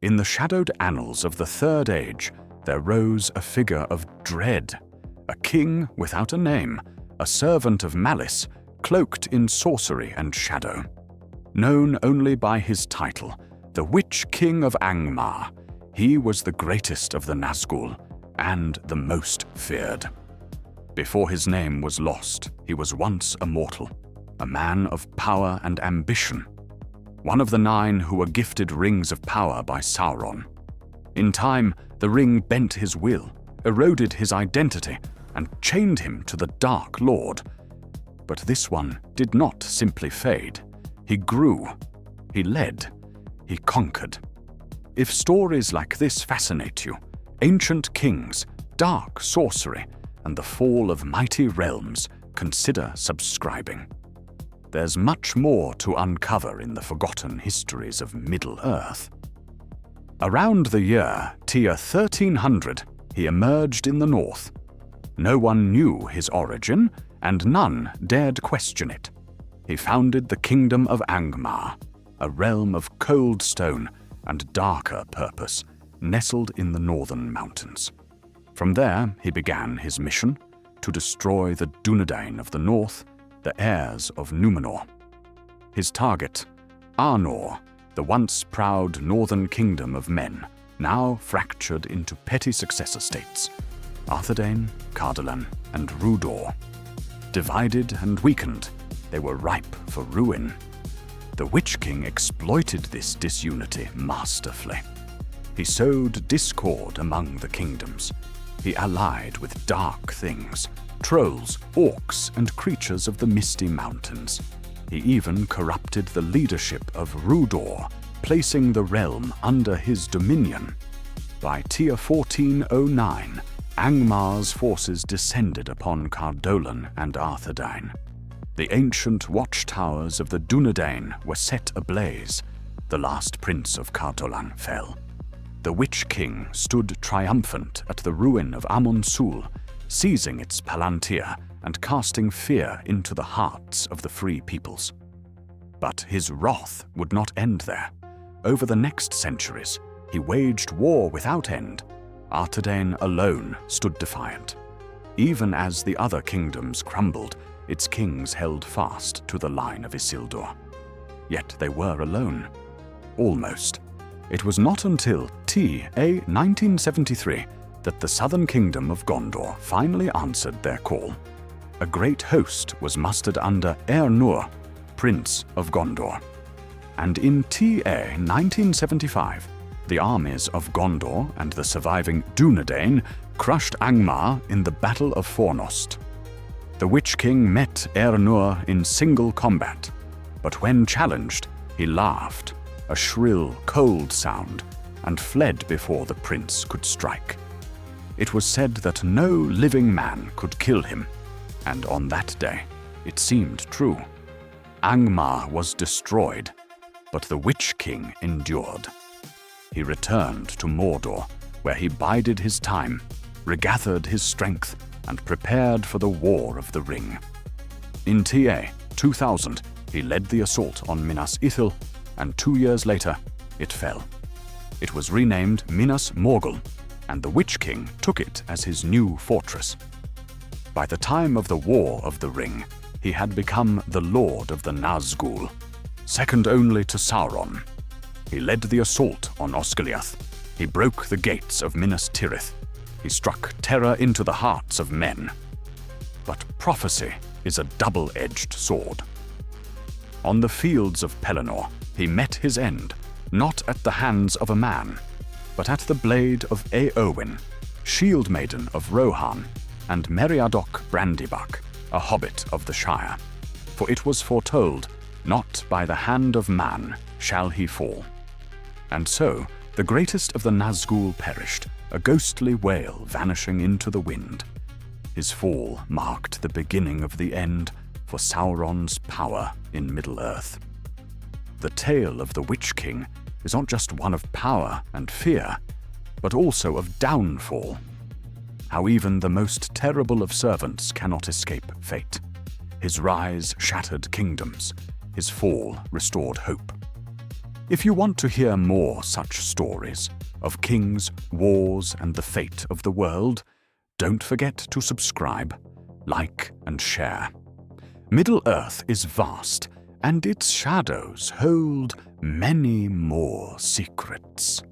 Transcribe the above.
In the shadowed annals of the Third Age, there rose a figure of dread, a king without a name, a servant of malice, cloaked in sorcery and shadow. Known only by his title, the Witch-king of Angmar, he was the greatest of the Nazgûl and the most feared. Before his name was lost, he was once a mortal, a man of power and ambition, one of the 9 who were gifted rings of power by Sauron. In time, the ring bent his will, eroded his identity, and chained him to the Dark Lord. But this one did not simply fade. He grew, he led, he conquered. If stories like this fascinate you, ancient kings, dark sorcery, and the fall of mighty realms, consider subscribing. There's much more to uncover in the forgotten histories of Middle-earth. Around the year Tier 1300, he emerged in the north. No one knew his origin, and none dared question it. He founded the Kingdom of Angmar, a realm of cold stone and darker purpose, nestled in the northern mountains. From there, he began his mission to destroy the Dunedain of the north, the heirs of Númenor. His target, Arnor, the once proud northern kingdom of men, now fractured into petty successor states, Arthedain, Cardolan, and Rhudaur. Divided and weakened, they were ripe for ruin. The Witch-king exploited this disunity masterfully. He sowed discord among the kingdoms. He allied with dark things, trolls, orcs, and creatures of the misty mountains. He even corrupted the leadership of Rhudaur, placing the realm under his dominion. By Tier 1409, Angmar's forces descended upon Cardolan and Arthedain. The ancient watchtowers of the Dunedain were set ablaze. The last prince of Cardolan fell. The Witch-king stood triumphant at the ruin of Amun-Sul, seizing its palantir and casting fear into the hearts of the free peoples. But his wrath would not end there. Over the next centuries, he waged war without end. Arthedain alone stood defiant. Even as the other kingdoms crumbled, its kings held fast to the line of Isildur. Yet they were alone. Almost. It was not until TA 1973 that the southern kingdom of Gondor finally answered their call. A great host was mustered under Arnor, Prince of Gondor. And in TA 1975, the armies of Gondor and the surviving Dunedain crushed Angmar in the Battle of Fornost. The Witch-king met Arnor in single combat, but when challenged, he laughed, a shrill, cold sound, and fled before the prince could strike. It was said that no living man could kill him, and on that day, it seemed true. Angmar was destroyed, but the Witch-king endured. He returned to Mordor, where he bided his time, regathered his strength, and prepared for the War of the Ring. In TA 2000, he led the assault on Minas Ithil, and 2 years later, it fell. It was renamed Minas Morgul, and the Witch-king took it as his new fortress. By the time of the War of the Ring, he had become the Lord of the Nazgûl, second only to Sauron. He led the assault on Osgiliath. He broke the gates of Minas Tirith. He struck terror into the hearts of men. But prophecy is a double-edged sword. On the fields of Pelennor, he met his end, not at the hands of a man, but at the blade of Éowyn, shield maiden of Rohan, and Meriadoc Brandybuck, a hobbit of the Shire. For it was foretold, not by the hand of man shall he fall. And so, the greatest of the Nazgûl perished, a ghostly wail vanishing into the wind. His fall marked the beginning of the end for Sauron's power in Middle-earth. The tale of the Witch-king is not just one of power and fear, but also of downfall. How even the most terrible of servants cannot escape fate. His rise shattered kingdoms, his fall restored hope. If you want to hear more such stories of kings, wars, and the fate of the world, don't forget to subscribe, like, and share. Middle-earth is vast, and its shadows hold many more secrets.